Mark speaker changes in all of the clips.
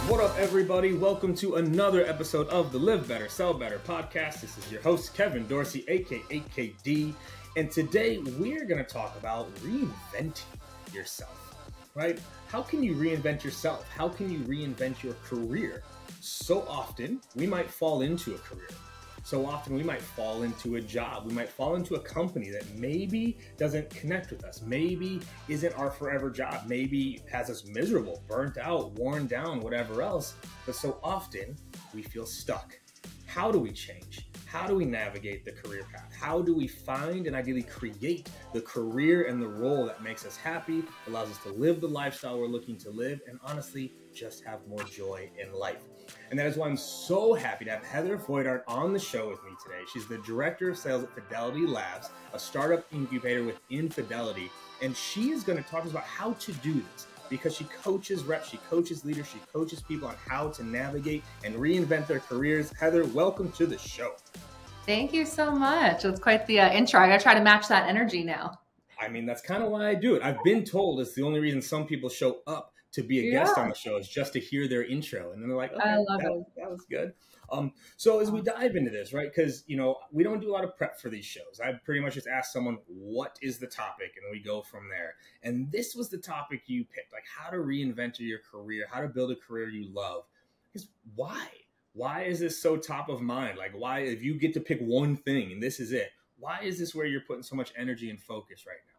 Speaker 1: What up, everybody? Welcome to another episode of the Live Better, Sell Better podcast. This is your host, Kevin Dorsey, aka KD, and today we're going to talk about reinventing yourself, right? How can you reinvent yourself? How can you reinvent your career? So often, we might fall into a career. So often we might fall into a job. We might fall into a company that maybe doesn't connect with us, maybe isn't our forever job, maybe has us miserable, burnt out, worn down, whatever else. But so often we feel stuck. How do we change? How do we navigate the career path? How do we find and ideally create the career and the role that makes us happy, allows us to live the lifestyle we're looking to live, and honestly, just have more joy in life? And that is why I'm so happy to have Heather Hoytard on the show with me today. She's the Director of Sales at Fidelity Labs, a startup incubator within Fidelity. And she is going to talk to us about how to do this, because she coaches reps, she coaches leaders, she coaches people on how to navigate and reinvent their careers. Heather, welcome to the show.
Speaker 2: Thank you so much. It's quite the intro. I gotta try to match that energy now.
Speaker 1: I mean, that's kind of why I do it. I've been told it's the only reason some people show up to be a guest on the show is just to hear their intro. And then they're like, okay, that was good. So as we dive into this, right, because, we don't do a lot of prep for these shows. I pretty much just ask someone, what is the topic? And then we go from there. And this was the topic you picked, like how to reinvent your career, how to build a career you love. Because why? Why is this so top of mind? Like, why, if you get to pick one thing and this is it, why is this where you're putting so much energy and focus right now?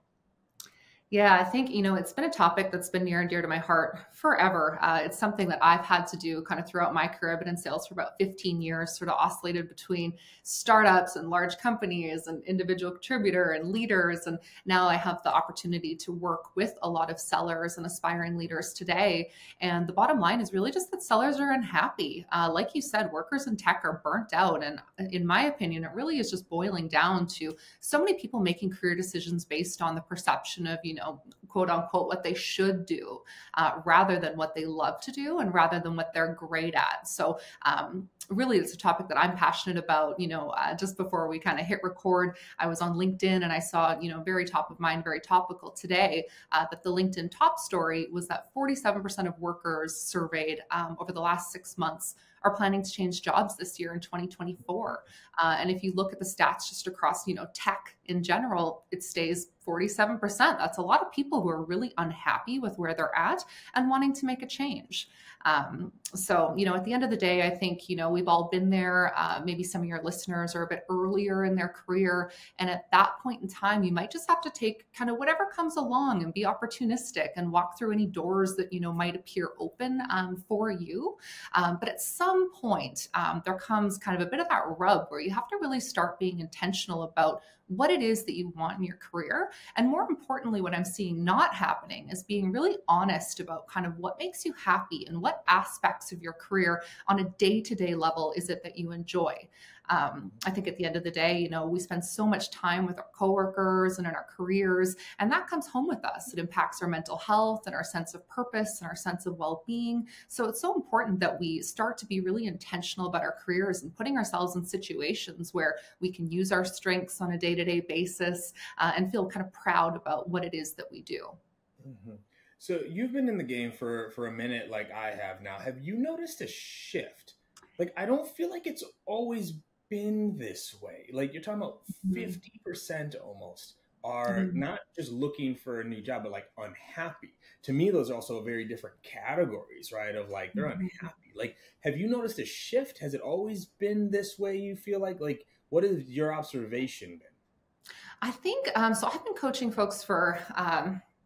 Speaker 2: Yeah, I think, it's been a topic that's been near and dear to my heart forever. It's something that I've had to do kind of throughout my career. I've been in sales for about 15 years, sort of oscillated between startups and large companies and individual contributor and leaders. And now I have the opportunity to work with a lot of sellers and aspiring leaders today. And the bottom line is really just that sellers are unhappy. Like you said, workers in tech are burnt out. And in my opinion, it really is just boiling down to so many people making career decisions based on the perception of, quote unquote, what they should do rather than what they love to do and rather than what they're great at. So really, it's a topic that I'm passionate about. Just before we kind of hit record, I was on LinkedIn and I saw, very top of mind, very topical today, that the LinkedIn top story was that 47% of workers surveyed over the last 6 months are planning to change jobs this year in 2024. And if you look at the stats just across, tech in general, it stays 47%. That's a lot of people who are really unhappy with where they're at and wanting to make a change. So, at the end of the day, I think, we've all been there. Maybe some of your listeners are a bit earlier in their career. And at that point in time, you might just have to take kind of whatever comes along and be opportunistic and walk through any doors that, might appear open for you. But at some point, there comes kind of a bit of that rub where you have to really start being intentional about what it is that you want in your career. And more importantly, what I'm seeing not happening is being really honest about kind of what makes you happy and what aspects of your career on a day-to-day level is it that you enjoy. I think at the end of the day, we spend so much time with our coworkers and in our careers, and that comes home with us. It impacts our mental health and our sense of purpose and our sense of well-being. So it's so important that we start to be really intentional about our careers and putting ourselves in situations where we can use our strengths on a day-to-day basis and feel kind of proud about what it is that we do.
Speaker 1: Mm-hmm. So you've been in the game for a minute like I have now. Have you noticed a shift? Like, I don't feel like it's always been this way. Like, you're talking about 50% almost are not just looking for a new job, but like unhappy. To me, those are also very different categories, right? Of like, they're unhappy. Like, have you noticed a shift? Has it always been this way, you feel like? Like, what has your observation been?
Speaker 2: I think, so I've been coaching folks for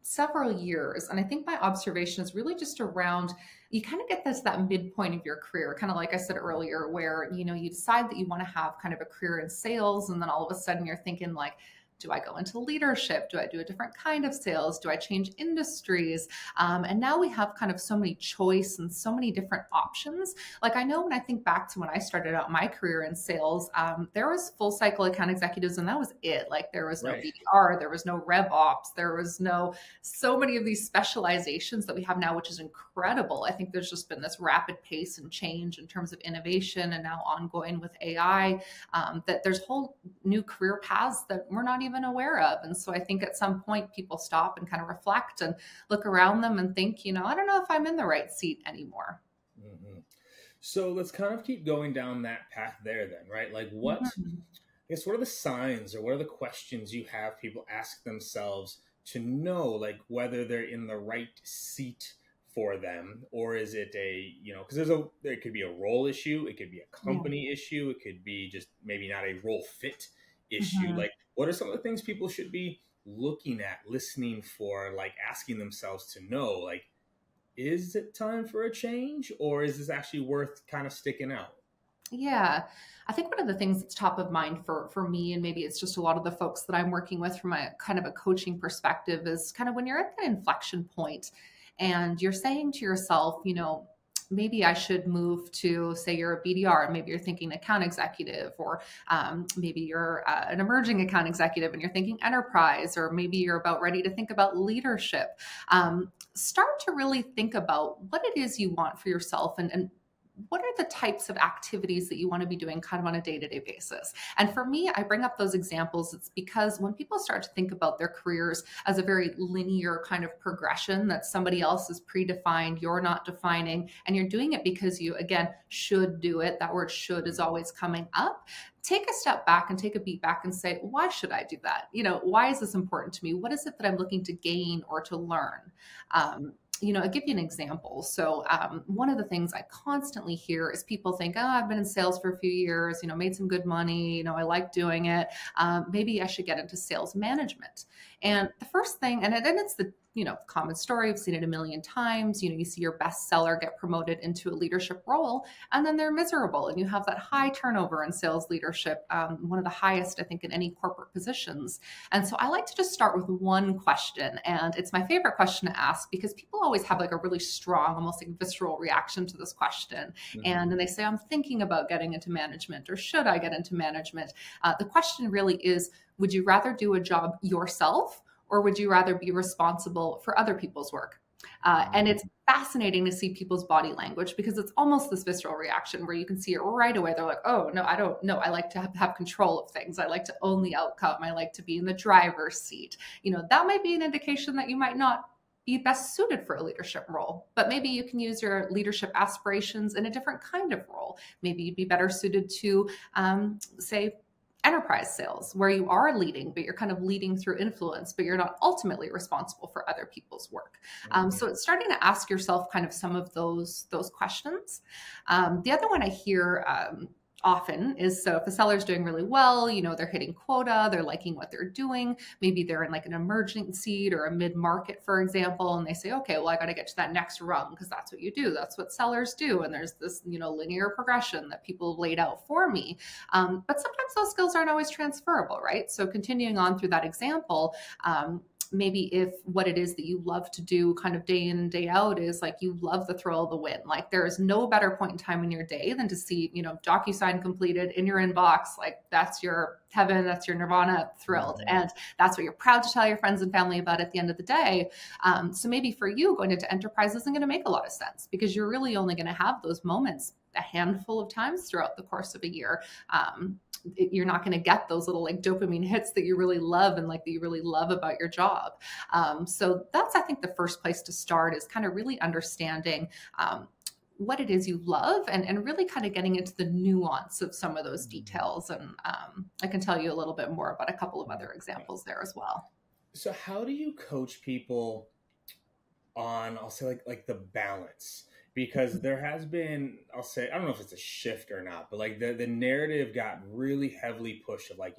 Speaker 2: several years. And I think my observation is really just around, you kind of get that midpoint of your career, kind of like I said earlier, where, you decide that you want to have kind of a career in sales. And then all of a sudden you're thinking like, do I go into leadership? Do I do a different kind of sales? Do I change industries? And now we have kind of so many choice and so many different options. Like, I know when I think back to when I started out my career in sales, there was full cycle account executives and that was it. Like, there was no BDR, there was no rev ops, there was so many of these specializations that we have now, which is incredible. I think there's just been this rapid pace and change in terms of innovation and now ongoing with AI, that there's whole new career paths that we're not even aware of. And so I think at some point people stop and kind of reflect and look around them and think, I don't know if I'm in the right seat anymore.
Speaker 1: Hmm. So let's kind of keep going down that path there then, right? Like
Speaker 2: Mhm.
Speaker 1: I guess, what are the signs or what are the questions you have people ask themselves to know, like whether they're in the right seat for them, or is it a, because there could be a role issue, it could be a
Speaker 2: Yeah.
Speaker 1: company issue, it could be just maybe not a role fit issue.
Speaker 2: Mhm.
Speaker 1: Like, what are some of the things people should be looking at, listening for, like asking themselves to know, like, is it time for a change, or is this actually worth kind of sticking out?
Speaker 2: Yeah. I think one of the things that's top of mind for me, and maybe it's just a lot of the folks that I'm working with from a kind of a coaching perspective, is kind of when you're at that inflection point and you're saying to yourself, maybe I should move to, say, you're a BDR, and maybe you're thinking account executive, or maybe you're an emerging account executive and you're thinking enterprise, or maybe you're about ready to think about leadership. Start to really think about what it is you want for yourself, and what are the types of activities that you want to be doing kind of on a day-to-day basis. And for me, I bring up those examples. It's because when people start to think about their careers as a very linear kind of progression that somebody else is predefined, you're not defining, and you're doing it because you, again, should do it. That word should is always coming up. Take a step back and take a beat back and say, why should I do that? Why is this important to me? What is it that I'm looking to gain or to learn? I'll give you an example. So one of the things I constantly hear is people think, oh, I've been in sales for a few years, made some good money, I like doing it. Maybe I should get into sales management. And the first thing, and it's the common story. I've seen it a million times. You see your best seller get promoted into a leadership role, and then they're miserable. And you have that high turnover in sales leadership, one of the highest, I think, in any corporate positions. And so I like to just start with one question. And it's my favorite question to ask because people always have like a really strong, almost like visceral reaction to this question. And then they say, I'm thinking about getting into management, or should I get into management? The question really is, would you rather do a job yourself, or would you rather be responsible for other people's work? And it's fascinating to see people's body language because it's almost this visceral reaction where you can see it right away. They're like, oh, no, I don't know. I like to have control of things. I like to own the outcome. I like to be in the driver's seat. That might be an indication that you might not be best suited for a leadership role, but maybe you can use your leadership aspirations in a different kind of role. Maybe you'd be better suited to, say, enterprise sales, where you are leading, but you're kind of leading through influence, but you're not ultimately responsible for other people's work. So it's starting to ask yourself kind of some of those questions. The other one I hear often is, so if the seller's doing really well, they're hitting quota, they're liking what they're doing, maybe they're in like an emerging seed or a mid-market, for example, and they say, okay, well, I got to get to that next rung because that's what you do. That's what sellers do. And there's this, linear progression that people have laid out for me. But sometimes those skills aren't always transferable, right? So continuing on through that example, maybe if what it is that you love to do kind of day in and day out is like you love the thrill of the win. Like there is no better point in time in your day than to see, DocuSign completed in your inbox. Like that's your heaven, that's your nirvana, thrilled. And that's what you're proud to tell your friends and family about at the end of the day. So maybe for you, going into enterprise isn't going to make a lot of sense because you're really only going to have those moments a handful of times throughout the course of a year. You're not going to get those little like dopamine hits that you really love and like that you really love about your job. So that's, I think, the first place to start is kind of really understanding what it is you love and really kind of getting into the nuance of some of those details. And I can tell you a little bit more about a couple of other examples there as well.
Speaker 1: So how do you coach people on, I'll say like the balance? Because there has been, I'll say, I don't know if it's a shift or not, but like the narrative got really heavily pushed of like,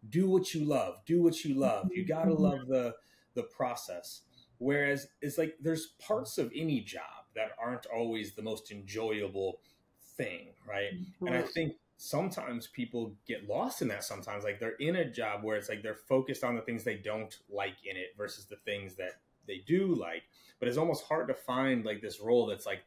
Speaker 1: do what you love, do what you love. You got to love the process. Whereas it's like, there's parts of any job that aren't always the most enjoyable thing. Right. And I think sometimes people get lost in that. Sometimes like they're in a job where it's like, they're focused on the things they don't like in it versus the things that they do like. But it's almost hard to find like this role that's like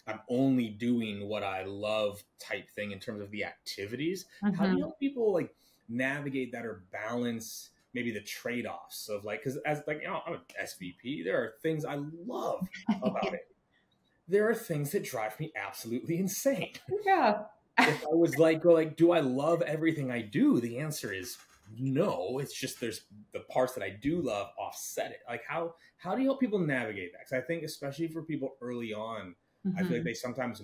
Speaker 1: I'm only doing what I love type thing in terms of the activities. How do you help people like navigate that or balance maybe the trade-offs of like, because as like, I'm an SVP, there are things I love about it. There are things that drive me absolutely insane.
Speaker 2: Yeah.
Speaker 1: If I was like, go like, do I love everything I do? The answer is no. It's just there's the parts that I do love offset it. Like how do you help people navigate that? Because I think especially for people early on, I feel like they sometimes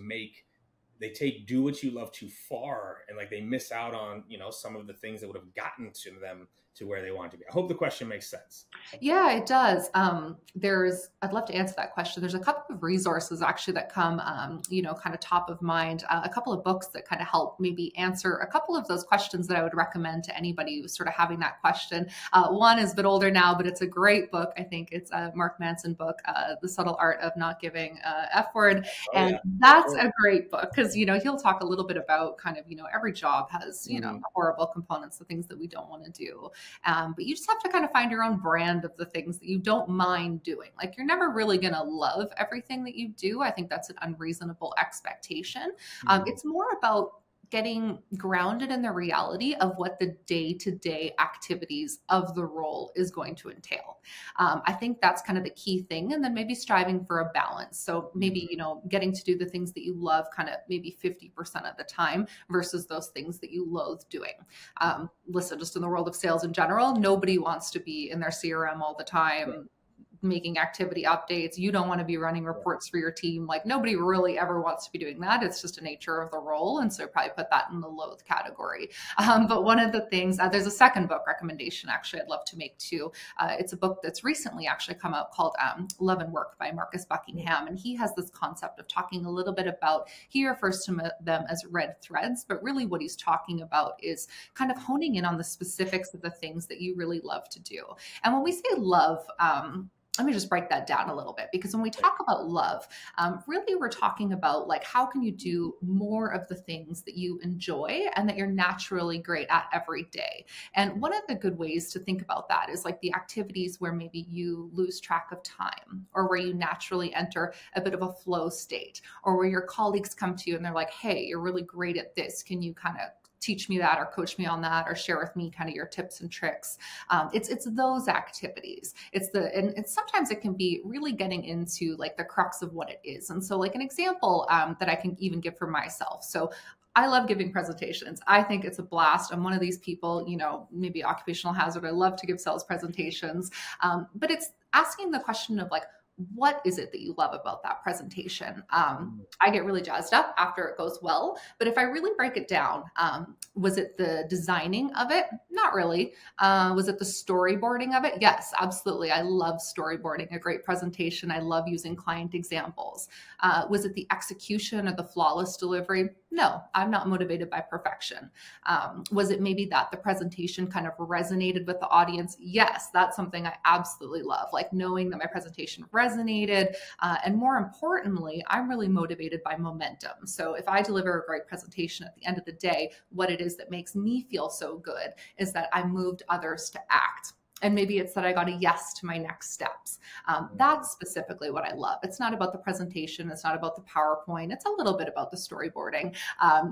Speaker 1: do what you love too far, and like they miss out on, some of the things that would have gotten to them to where they want to be. I hope the question makes sense.
Speaker 2: Yeah, it does. I'd love to answer that question. There's a couple of resources actually that come, kind of top of mind, a couple of books that kind of help maybe answer a couple of those questions that I would recommend to anybody who's sort of having that question. One is a bit older now, but it's a great book. I think it's a Mark Manson book, The Subtle Art of Not Giving F Word. And that's a great book because, he'll talk a little bit about kind of, every job has, horrible components, the things that we don't want to do. But you just have to kind of find your own brand of the things that you don't mind doing. Like you're never really going to love everything that you do. I think that's an unreasonable expectation. It's more about getting grounded in the reality of what the day-to-day activities of the role is going to entail. I think that's kind of the key thing. And then maybe striving for a balance. So maybe, getting to do the things that you love kind of maybe 50% of the time versus those things that you loathe doing. Listen, just in the world of sales in general, nobody wants to be in their CRM all the time, making activity updates. You don't want to be running reports for your team. Like nobody really ever wants to be doing that. It's just a nature of the role. And so probably put that in the loathe category. But one of the things, there's a second book recommendation actually I'd love to make too. It's a book that's recently actually come out called Love and Work by Marcus Buckingham. And he has this concept of talking a little bit about, he refers to them as red threads, but really what he's talking about is kind of honing in on the specifics of the things that you really love to do. And when we say love, let me just break that down a little bit, because when we talk about love, really we're talking about like, how can you do more of the things that you enjoy and that you're naturally great at every day? And one of the good ways to think about that is like the activities where maybe you lose track of time, or where you naturally enter a bit of a flow state, or where your colleagues come to you and they're like, hey, you're really great at this. Can you kind of teach me that or coach me on that or share with me kind of your tips and tricks. It's those activities. And sometimes it can be really getting into like the crux of what it is. And so like an example that I can even give for myself. So I love giving presentations. I think it's a blast. I'm one of these people, maybe occupational hazard. I love to give sales presentations. But it's asking the question of like, what is it that you love about that presentation? I get really jazzed up after it goes well, but if I really break it down, was it the designing of it? Not really. Was it the storyboarding of it? Yes, absolutely. I love storyboarding a great presentation. I love using client examples. Was it the execution or the flawless delivery? No, I'm not motivated by perfection. Was it maybe that the presentation kind of resonated with the audience? Yes, that's something I absolutely love, like knowing that my presentation resonated. And more importantly, I'm really motivated by momentum. So if I deliver a great presentation at the end of the day, what it is that makes me feel so good is that I moved others to act. And maybe it's that I got a yes to my next steps. That's specifically what I love. It's not about the presentation. It's not about the PowerPoint. It's a little bit about the storyboarding,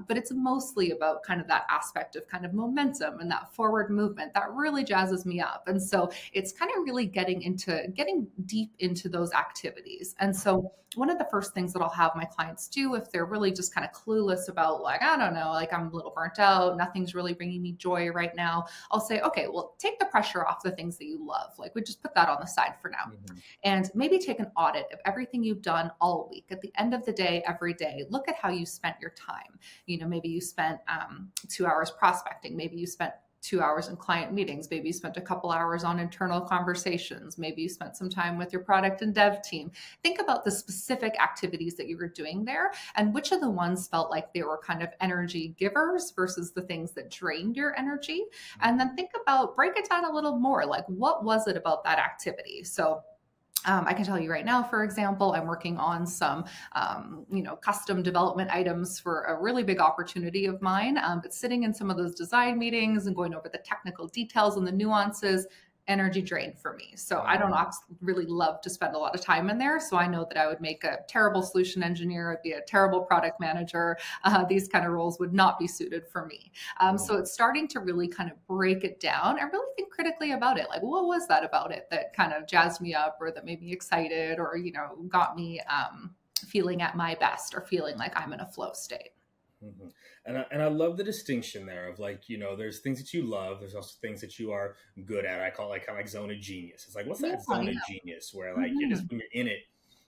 Speaker 2: but it's mostly about kind of that aspect of kind of momentum and that forward movement that really jazzes me up. And so it's kind of really getting deep into those activities. And so one of the first things that I'll have my clients do if they're really just kind of clueless about like, I don't know, like I'm a little burnt out, nothing's really bringing me joy right now. I'll say, okay, well, take the pressure off the things that you love. Like we just put that on the side for now. And maybe take an audit of everything you've done all week. At the end of the day, every day, look at how you spent your time. Maybe you spent 2 hours prospecting. Maybe you spent 2 hours in client meetings. Maybe you spent a couple hours on internal conversations. Maybe you spent some time with your product and dev team. Think about the specific activities that you were doing there and which of the ones felt like they were kind of energy givers versus the things that drained your energy. And then break it down a little more. Like, what was it about that activity? So I can tell you right now, for example, I'm working on some, custom development items for a really big opportunity of mine. But sitting in some of those design meetings and going over the technical details and the nuances, energy drain for me. So I don't really love to spend a lot of time in there. So I know that I would make a terrible solution engineer, I'd be a terrible product manager. These kind of roles would not be suited for me. So it's starting to really kind of break it down and really think critically about it. Like, what was that about it that kind of jazzed me up or that made me excited or, got me feeling at my best or feeling like I'm in a flow state.
Speaker 1: Mm-hmm. And I love the distinction there of like, there's things that you love. There's also things that you are good at. I call it like kind of like zone of genius. It's like, what's that zone of genius where like you're just, when you're in it,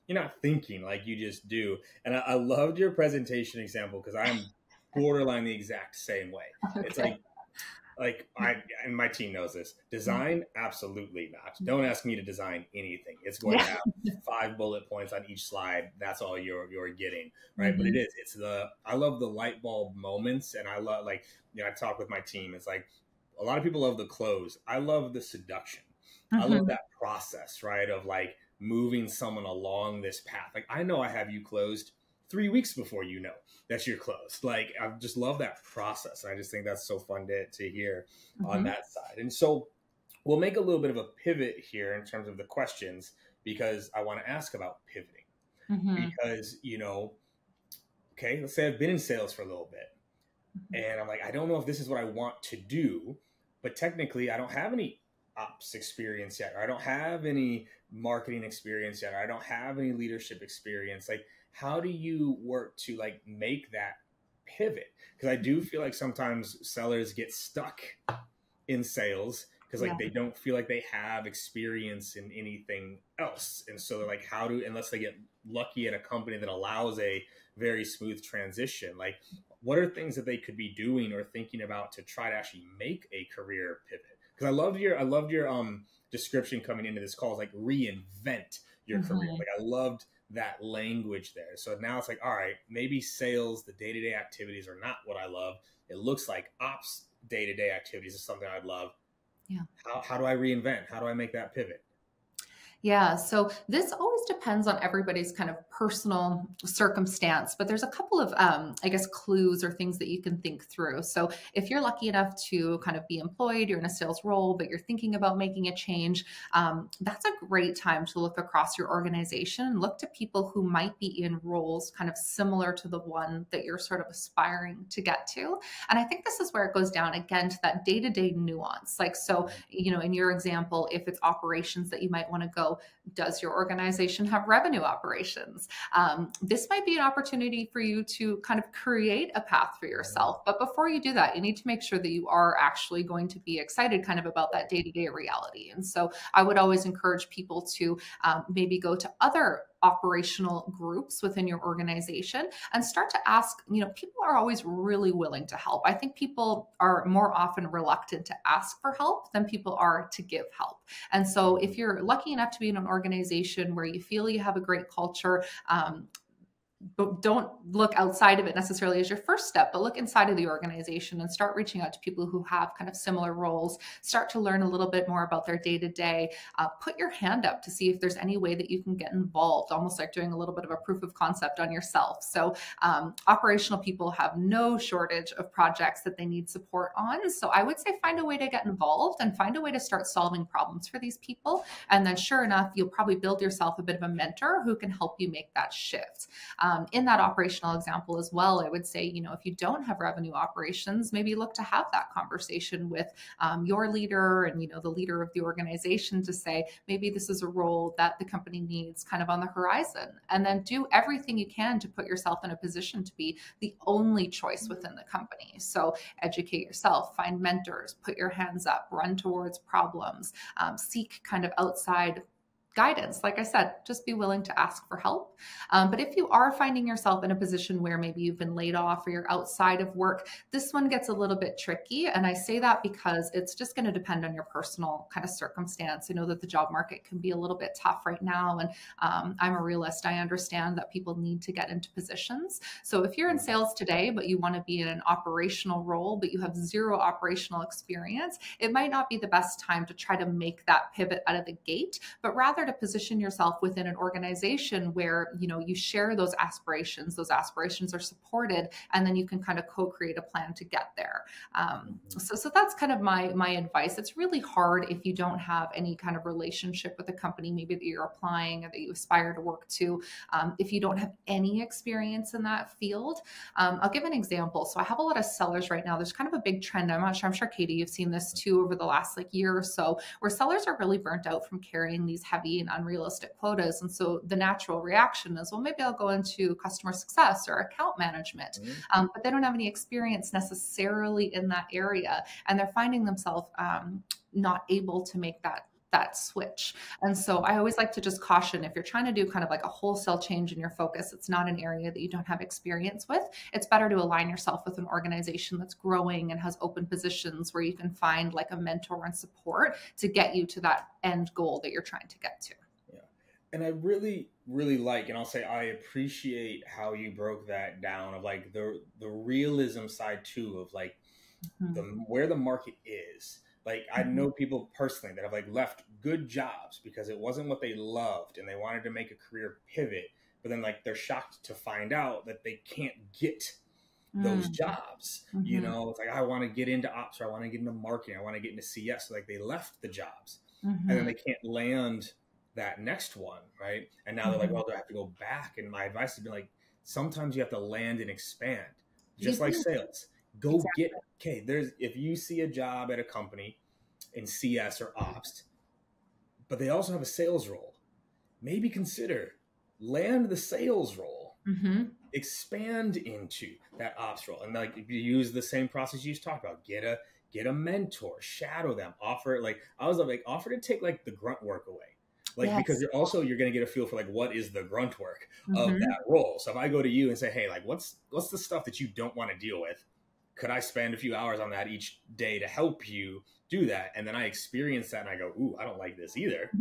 Speaker 1: you're not thinking, like you just do. And I loved your presentation example because I'm borderline the exact same way. It's
Speaker 2: Okay.
Speaker 1: like I and my team knows this. Design, absolutely not. Don't ask me to design anything. It's going to
Speaker 2: Yeah.
Speaker 1: have 5 bullet points on each slide. That's all you're getting, right? But
Speaker 2: Hmm.
Speaker 1: I love the light bulb moments, and I love, like, I talk with my team. It's like a lot of people love the close. I love the seduction. I love
Speaker 2: Hmm.
Speaker 1: that process, right? Of like moving someone along this path. Like, I know I have you closed 3 weeks before you know that you're closed. Like, I just love that process. And I just think that's so fun to hear on
Speaker 2: Hmm.
Speaker 1: that side. And so we'll make a little bit of a pivot here in terms of the questions, because I want to ask about pivoting.
Speaker 2: Hmm.
Speaker 1: Because, okay, let's say I've been in sales for a little bit and I'm like, I don't know if this is what I want to do, but technically I don't have any ops experience yet, or I don't have any marketing experience yet, or I don't have any leadership experience. Like, how do you work to like make that pivot? Because I do feel like sometimes sellers get stuck in sales because
Speaker 2: Yeah.
Speaker 1: like they don't feel like they have experience in anything else, and so they're like, how do, unless they get lucky at a company that allows a very smooth transition, like what are things that they could be doing or thinking about to try to actually make a career pivot? Because I loved your description coming into this call, is like reinvent your career.
Speaker 2: Hmm.
Speaker 1: Like, I loved that language there. So now it's like, all right, maybe sales, the day-to-day activities are not what I love. It looks like ops day-to-day activities is something I'd love.
Speaker 2: Yeah.
Speaker 1: How do I reinvent? How do I make that pivot?
Speaker 2: Yeah, so this always depends on everybody's kind of personal circumstance, but there's a couple of, I guess, clues or things that you can think through. So if you're lucky enough to kind of be employed, you're in a sales role, but you're thinking about making a change, that's a great time to look across your organization and look to people who might be in roles kind of similar to the one that you're sort of aspiring to get to. And I think this is where it goes down again to that day-to-day nuance. Like, so, in your example, if it's operations that you might want to go, does your organization have revenue operations? This might be an opportunity for you to kind of create a path for yourself. But before you do that, you need to make sure that you are actually going to be excited kind of about that day-to-day reality. And so I would always encourage people to maybe go to other operational groups within your organization and start to ask. People are always really willing to help. I think people are more often reluctant to ask for help than people are to give help. And so if you're lucky enough to be in an organization where you feel you have a great culture, but don't look outside of it necessarily as your first step, but look inside of the organization and start reaching out to people who have kind of similar roles. Start to learn a little bit more about their day to day. Put your hand up to see if there's any way that you can get involved, almost like doing a little bit of a proof of concept on yourself. So operational people have no shortage of projects that they need support on. So I would say find a way to get involved and find a way to start solving problems for these people. And then sure enough, you'll probably build yourself a bit of a mentor who can help you make that shift. In that operational example as well, I would say, if you don't have revenue operations, maybe look to have that conversation with your leader and, the leader of the organization to say, maybe this is a role that the company needs kind of on the horizon. And then do everything you can to put yourself in a position to be the only choice within the company. So educate yourself, find mentors, put your hands up, run towards problems, seek kind of outside guidance. Like I said, just be willing to ask for help. But if you are finding yourself in a position where maybe you've been laid off or you're outside of work, this one gets a little bit tricky. And I say that because it's just going to depend on your personal kind of circumstance. I know that the job market can be a little bit tough right now. And I'm a realist. I understand that people need to get into positions. So if you're in sales today, but you want to be in an operational role, but you have zero operational experience, it might not be the best time to try to make that pivot out of the gate, but rather to position yourself within an organization where you share those aspirations are supported, and then you can kind of co-create a plan to get there. So that's kind of my advice. It's really hard if you don't have any kind of relationship with a company maybe that you're applying or that you aspire to work to, if you don't have any experience in that field. I'll give an example. So I have a lot of sellers right now. There's kind of a big trend. I'm sure Katie, you've seen this too over the last year or so, where sellers are really burnt out from carrying these heavy and unrealistic quotas. And so the natural reaction is, well, maybe I'll go into customer success or account management, but they don't have any experience necessarily in that area. And they're finding themselves not able to make that that switch. And so I always like to just caution, if you're trying to do kind of like a wholesale change in your focus, it's not an area that you don't have experience with. It's better to align yourself with an organization that's growing and has open positions where you can find like a mentor and support to get you to that end goal that you're trying to get to.
Speaker 1: Yeah. And I really, really like, and I'll say I appreciate how you broke that down of like the realism side too, of like where the market is. Like I know people personally that have like left good jobs because it wasn't what they loved and they wanted to make a career pivot, but then like they're shocked to find out that they can't get those jobs. You know, it's like, I want to get into ops, or I want to get into marketing, I want to get into CS. So like they left the jobs and then they can't land that next one, right? And now they're like, well, do I have to go back? And my advice has been like, sometimes you have to land and expand, just like sales. Go get, if you see a job at a company in CS or ops, but they also have a sales role, maybe consider land the sales role, expand into that ops role. And like, if you use the same process you just talked about, get a mentor, shadow them, offer to take like the grunt work away. Like, because you're going to get a feel for like, what is the grunt work of that role? So if I go to you and say, hey, like, what's the stuff that you don't want to deal with? Could I spend a few hours on that each day to help you do that? And then I experience that and I go, ooh, I don't like this either.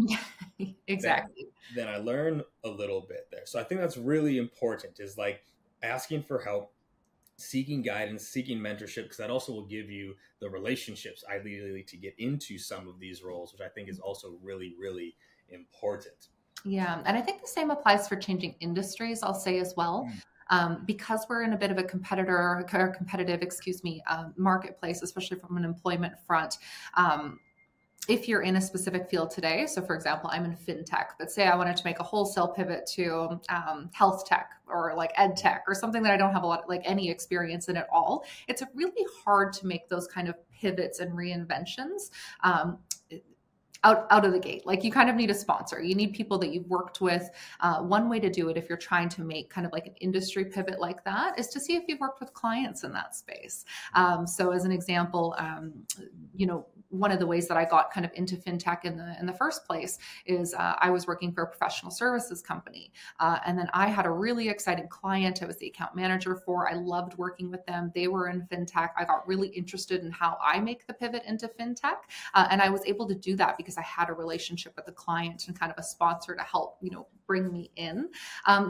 Speaker 2: Exactly.
Speaker 1: Then I learn a little bit there. So I think that's really important, is like asking for help, seeking guidance, seeking mentorship, because that also will give you the relationships ideally to get into some of these roles, which I think is also really, really important.
Speaker 2: Yeah. And I think the same applies for changing industries, I'll say as well. Because we're in a bit of a competitive, marketplace, especially from an employment front. If you're in a specific field today, so for example, I'm in fintech, but say I wanted to make a wholesale pivot to health tech or like ed tech or something that I don't have any experience in at all, it's really hard to make those kind of pivots and reinventions out of the gate. Like, you kind of need a sponsor. You need people that you've worked with. One way to do it, if you're trying to make kind of like an industry pivot like that, is to see if you've worked with clients in that space. So as an example, one of the ways that I got kind of into fintech in the first place is I was working for a professional services company. And then I had a really exciting client I was the account manager for. I loved working with them. They were in fintech. I got really interested in how I make the pivot into fintech. And I was able to do that because I had a relationship with the client and kind of a sponsor to help, bring me in.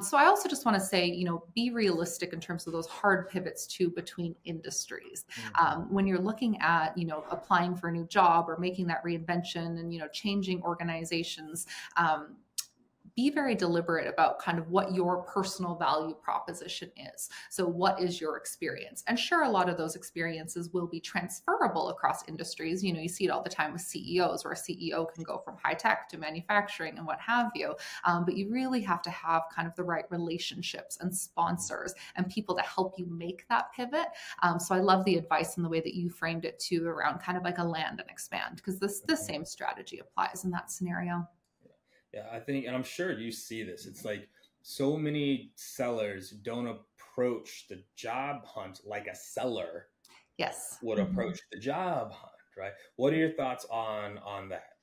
Speaker 2: So I also just want to say, be realistic in terms of those hard pivots too between industries. When you're looking at, applying for a new job or making that reinvention and, changing organizations, be very deliberate about kind of what your personal value proposition is. So what is your experience? And sure, a lot of those experiences will be transferable across industries. You see it all the time with CEOs, where a CEO can go from high tech to manufacturing and what have you. But you really have to have kind of the right relationships and sponsors and people to help you make that pivot. So I love the advice and the way that you framed it too, around kind of like a land and expand, because the same strategy applies in that scenario.
Speaker 1: Yeah, I think, and I'm sure you see this, it's like so many sellers don't approach the job hunt like a seller would approach the job hunt, right? What are your thoughts on that?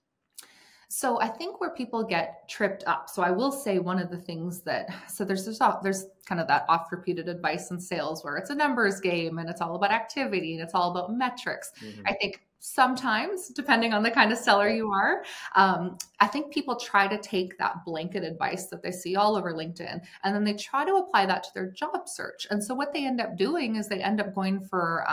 Speaker 2: So I think where people get tripped up. So I will say one of the things there's kind of that oft repeated advice in sales where it's a numbers game and it's all about activity and it's all about metrics. I think sometimes, depending on the kind of seller you are, I think people try to take that blanket advice that they see all over LinkedIn, and then they try to apply that to their job search. And so what they end up doing is they end up going for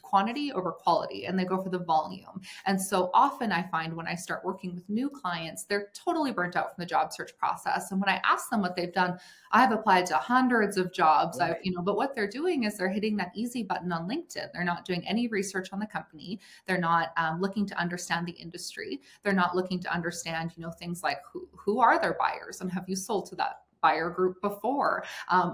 Speaker 2: quantity over quality, and they go for the volume. And so often I find when I start working with new clients, they're totally burnt out from the job search process. And when I ask them what they've done, I've applied to hundreds of jobs,
Speaker 1: Right.
Speaker 2: But what they're doing is they're hitting that easy button on LinkedIn. They're not doing any research on the company. They're not looking to understand the industry. They're not looking to understand, things like who are their buyers and have you sold to buyer group before?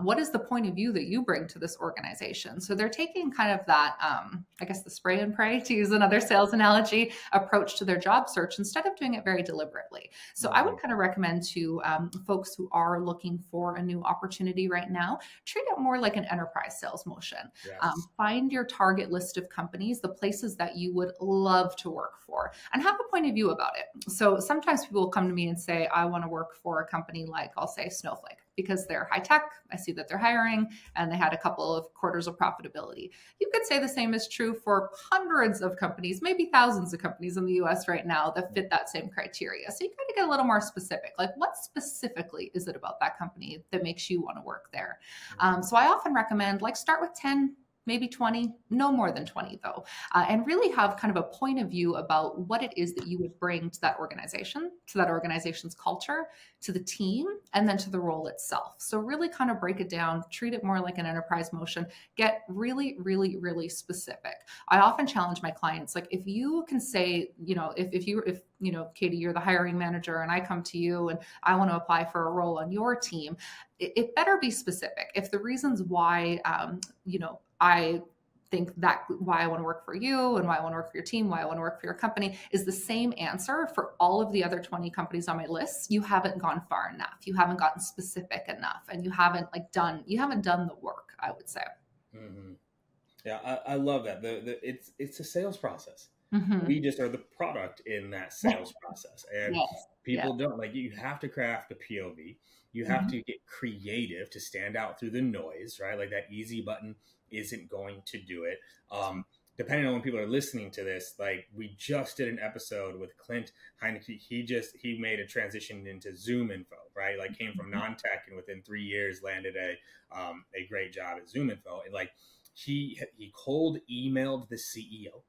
Speaker 2: What is the point of view that you bring to this organization? So they're taking kind of that, I guess the spray and pray, to use another sales analogy, approach to their job search instead of doing it very deliberately. So I would kind of recommend to folks who are looking for a new opportunity right now, treat it more like an enterprise sales motion.
Speaker 1: Yes.
Speaker 2: Find your target list of companies, the places that you would love to work for, and have a point of view about it. So sometimes people will come to me and say, I want to work for a company like, I'll say Snowflake, because they're high tech. I see that they're hiring and they had a couple of quarters of profitability. You could say the same is true for hundreds of companies, maybe thousands of companies in the US right now that fit that same criteria. So you got to get a little more specific. Like, what specifically is it about that company that makes you want to work there? So I often recommend, like, start with 10, maybe 20, no more than 20 though, and really have kind of a point of view about what it is that you would bring to that organization, to that organization's culture, to the team, and then to the role itself. So really kind of break it down, treat it more like an enterprise motion, get really, really, really specific. I often challenge my clients, like, if you can say, if Katie, you're the hiring manager and I come to you and I want to apply for a role on your team, it better be specific. If the reasons why, I think that why I want to work for you and why I want to work for your team, why I want to work for your company is the same answer for all of the other 20 companies on my list, you haven't gone far enough. You haven't gotten specific enough, and you haven't done the work, I would say.
Speaker 1: Mm-hmm. Yeah, I love that. It's a sales process.
Speaker 2: Mm-hmm.
Speaker 1: We just are the product in that sales process, and people
Speaker 2: Yes.
Speaker 1: don't you have to craft the POV. You have to get creative to stand out through the noise, right? Like, that easy button isn't going to do it. Depending on when people are listening to this, like, we just did an episode with Clint Heineke. He made a transition into Zoom Info, right? Like, came from non-tech and within 3 years landed a great job at Zoom Info. And like, he cold emailed the CEO.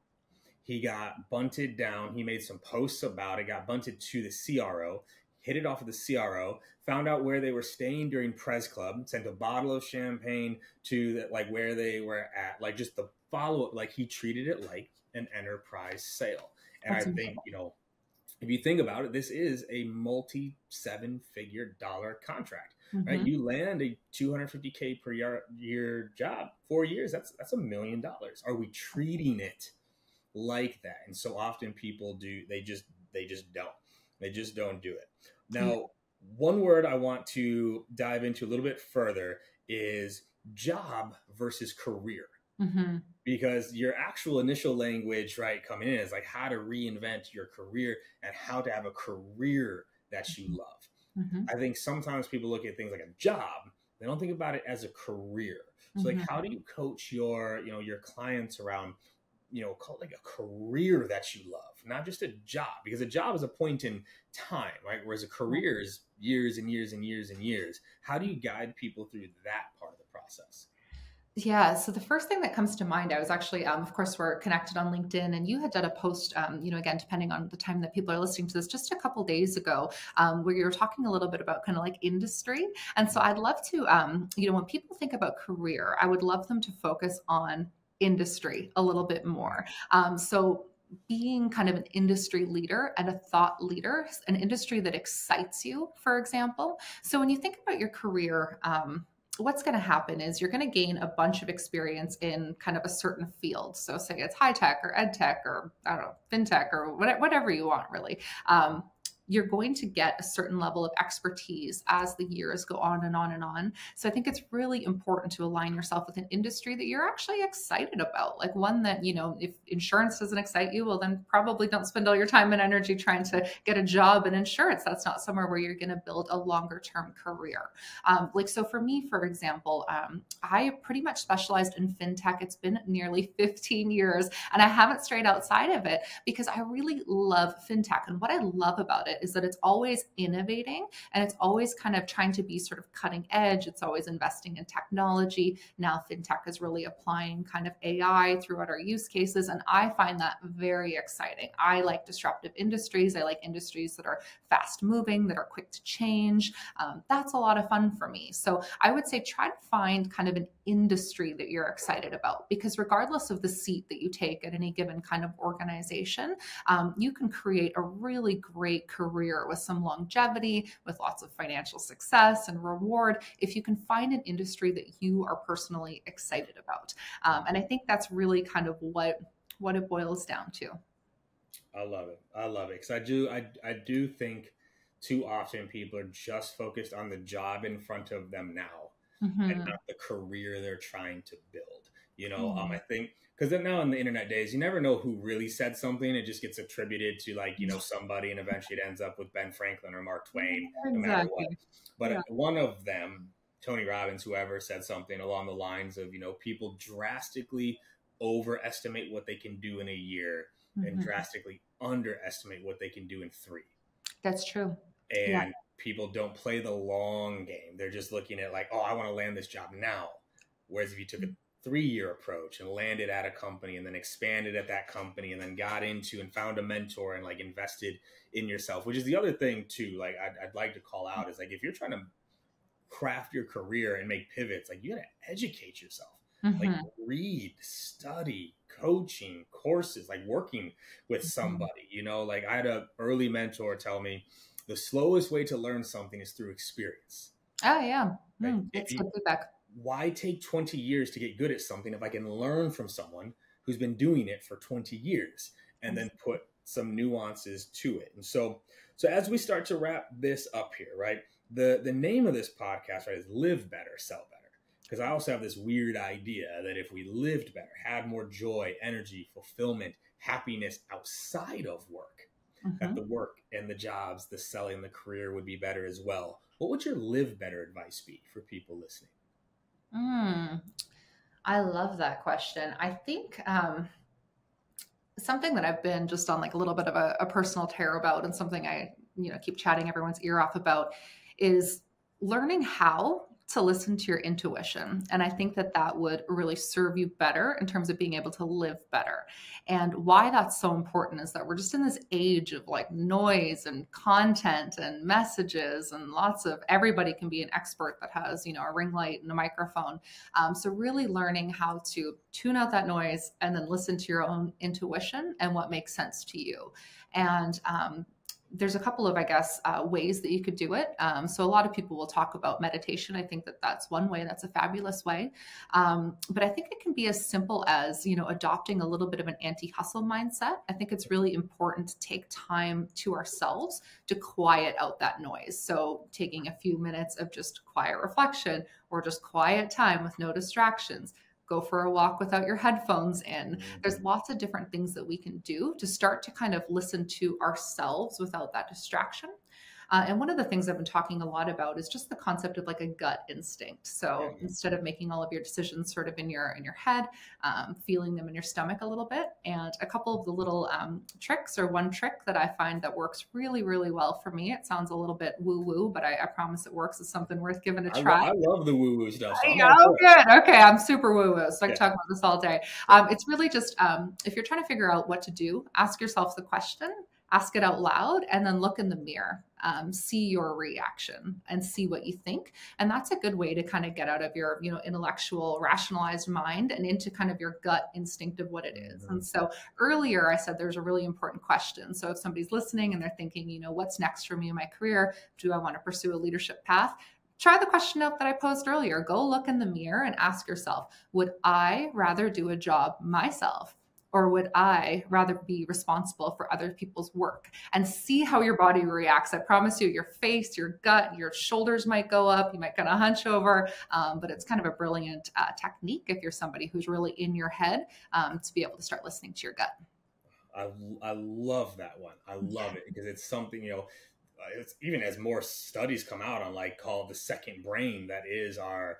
Speaker 1: He got bunted down. He made some posts about it, got bunted to the CRO, hit it off of the CRO, found out where they were staying during Press Club, sent a bottle of champagne to where they were at, like, just the follow-up. Like, he treated it like an enterprise sale. And
Speaker 2: That's
Speaker 1: I think, if you think about it, this is a multi-7-figure dollar contract, right? You land a $250K per year job, 4 years, that's $1 million. Are we treating it like that? And so often people they just don't do it. Now, one word I want to dive into a little bit further is job versus career.
Speaker 2: Mm-hmm.
Speaker 1: Because your actual initial language, right, coming in is like how to reinvent your career and how to have a career that you love.
Speaker 2: Mm-hmm.
Speaker 1: I think sometimes people look at things like a job, they don't think about it as a career. So like, how do you coach your clients around, call it like a career that you love, not just a job, because a job is a point in time, right? Whereas a career is years and years and years and years. How do you guide people through that part of the process?
Speaker 2: Yeah. So the first thing that comes to mind, I was actually, of course, we're connected on LinkedIn, and you had done a post, again, depending on the time that people are listening to this, just a couple days ago, where you were talking a little bit about kind of like industry. And so I'd love to, when people think about career, I would love them to focus on industry a little bit more. So being kind of an industry leader and a thought leader, an industry that excites you, for example. So when you think about your career, what's going to happen is you're going to gain a bunch of experience in kind of a certain field. So say it's high tech or ed tech or, I don't know, fintech or whatever you want, really. You're going to get a certain level of expertise as the years go on and on and on. So I think it's really important to align yourself with an industry that you're actually excited about, like one that, if insurance doesn't excite you, well, then probably don't spend all your time and energy trying to get a job in insurance. That's not somewhere where you're going to build a longer term career. So for me, for example, I pretty much specialized in fintech. It's been nearly 15 years and I haven't strayed outside of it because I really love fintech. And what I love about it is that it's always innovating and it's always kind of trying to be sort of cutting edge. It's always investing in technology. Now fintech is really applying kind of AI throughout our use cases. And I find that very exciting. I like disruptive industries. I like industries that are fast moving, that are quick to change. That's a lot of fun for me. So I would say try to find kind of an industry that you're excited about, because regardless of the seat that you take at any given kind of organization, you can create a really great career career with some longevity, with lots of financial success and reward, if you can find an industry that you are personally excited about. And I think that's really kind of what it boils down to.
Speaker 1: I love it. I love it. Because I do think too often people are just focused on the job in front of them now and
Speaker 2: Mm-hmm.
Speaker 1: not the career they're trying to build.
Speaker 2: Mm-hmm.
Speaker 1: I think because now in the internet days, you never know who really said something. It just gets attributed to somebody, and eventually it ends up with Ben Franklin or Mark Twain, no matter what.
Speaker 2: Exactly.
Speaker 1: But
Speaker 2: Yeah.
Speaker 1: one of them, Tony Robbins, whoever, said something along the lines of, people drastically overestimate what they can do in a year and
Speaker 2: Mm-hmm.
Speaker 1: drastically underestimate what they can do in 3.
Speaker 2: That's true. Yeah.
Speaker 1: And people don't play the long game. They're just looking at like, oh, I want to land this job now. Whereas if you took a 3-year approach and landed at a company and then expanded at that company and then got into and found a mentor and like invested in yourself, which is the other thing too, like I'd like to call out is like, if you're trying to craft your career and make pivots, like you got to educate yourself, like
Speaker 2: Mm-hmm.
Speaker 1: read, study, coaching, courses, like working with somebody, like I had an early mentor tell me the slowest way to learn something is through experience.
Speaker 2: Oh, yeah.
Speaker 1: Like
Speaker 2: That's good feedback.
Speaker 1: why take 20 years to get good at something if I can learn from someone who's been doing it for 20 years and then put some nuances to it? And so as we start to wrap this up here, right, the name of this podcast, right, is Live Better, Sell Better. Because I also have this weird idea that if we lived better, had more joy, energy, fulfillment, happiness outside of work, that the work and the jobs, the selling, the career would be better as well. What would your live better advice be for people listening?
Speaker 2: I love that question. I think something that I've been just on like a little bit of a personal tear about, and something I keep chatting everyone's ear off about, is learning how to listen to your intuition. And I think that would really serve you better in terms of being able to live better. And why that's so important is that we're just in this age of like noise and content and messages, and lots of, everybody can be an expert that has, a ring light and a microphone. So really learning how to tune out that noise and then listen to your own intuition and what makes sense to you. And there's a couple of, I guess, ways that you could do it. So a lot of people will talk about meditation. I think that's one way. That's a fabulous way. But I think it can be as simple as, adopting a little bit of an anti-hustle mindset. I think it's really important to take time to ourselves to quiet out that noise. So taking a few minutes of just quiet reflection, or just quiet time with no distractions. Go for a walk without your headphones in. There's lots of different things that we can do to start to kind of listen to ourselves without that distraction. And one of the things I've been talking a lot about is just the concept of like a gut instinct. So instead of making all of your decisions sort of in your head, feeling them in your stomach a little bit. And a couple of the little tricks, or one trick that I find that works really, really well for me. It sounds a little bit woo-woo, but I promise it works. It's something worth giving a try.
Speaker 1: I love the woo-woo stuff. So
Speaker 2: Oh, good. Okay, I'm super woo-woo, so I can talk about this all day. It's really just, if you're trying to figure out what to do, ask yourself the question, ask it out loud, and then look in the mirror, see your reaction and see what you think. And that's a good way to kind of get out of your, intellectual, rationalized mind and into kind of your gut instinct of what it is. And so earlier I said there's a really important question. So if somebody's listening and they're thinking, what's next for me in my career? Do I want to pursue a leadership path? Try the question out that I posed earlier. Go look in the mirror and ask yourself, would I rather do a job myself, or would I rather be responsible for other people's work? And see how your body reacts. I promise you, your face, your gut, your shoulders might go up. You might kind of hunch over, but it's kind of a brilliant technique if you're somebody who's really in your head, to be able to start listening to your gut.
Speaker 1: I love that one. I love it because it's something, it's even as more studies come out on like called the second brain, that is our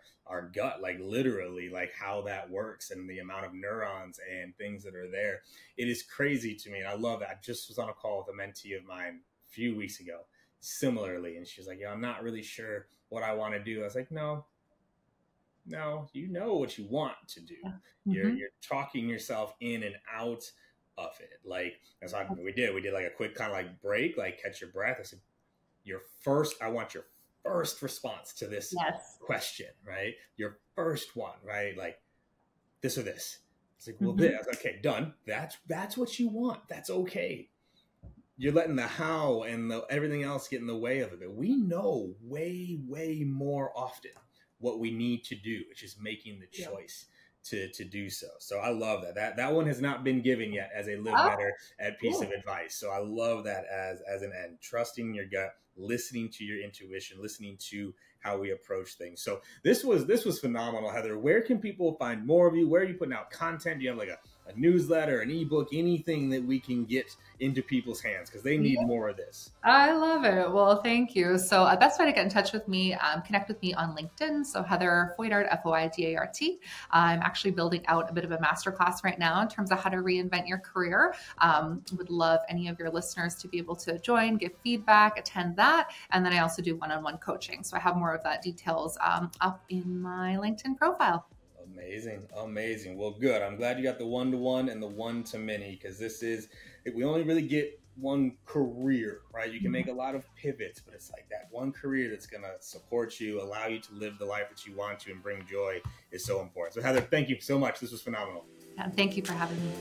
Speaker 1: gut, like literally like how that works and the amount of neurons and things that are there. It is crazy to me. And I love that. I just was on a call with a mentee of mine a few weeks ago, similarly. And she's like, I'm not really sure what I want to do. I was like, no, you know what you want to do. You're talking yourself in and out of it. Like that's what we did like a quick kind of like break, like catch your breath. I said, I want your first response to this question, right? Your first one, right? Like this or this. It's like, well, this. Okay, done. That's what you want. That's okay. you're letting the how and everything else get in the way of it. But we know way, way more often what we need to do, which is making the choice to do so. So I love that one has not been given yet as a live better at piece of advice. So I love that as an end, trusting your gut, listening to your intuition, listening to how we approach things. So this was phenomenal, Heather. Where can people find more of you? Where are you putting out content? Do you have like a newsletter, an ebook, anything that we can get into people's hands? Because they need more of this.
Speaker 2: I love it. Well, thank you. So best way to get in touch with me, connect with me on LinkedIn. So Heather Hoytard, Foydart. I'm actually building out a bit of a masterclass right now in terms of how to reinvent your career. Would love any of your listeners to be able to join, give feedback, attend that. And then I also do one-on-one coaching. So I have more of that details up in my LinkedIn profile.
Speaker 1: Amazing. Well, good. I'm glad you got the one-to-one and the one-to-many, because we only really get one career, right? You can make a lot of pivots, but it's like that one career that's going to support you, allow you to live the life that you want to, and bring joy is so important. So Heather, thank you so much. This was phenomenal.
Speaker 2: Thank you for having me.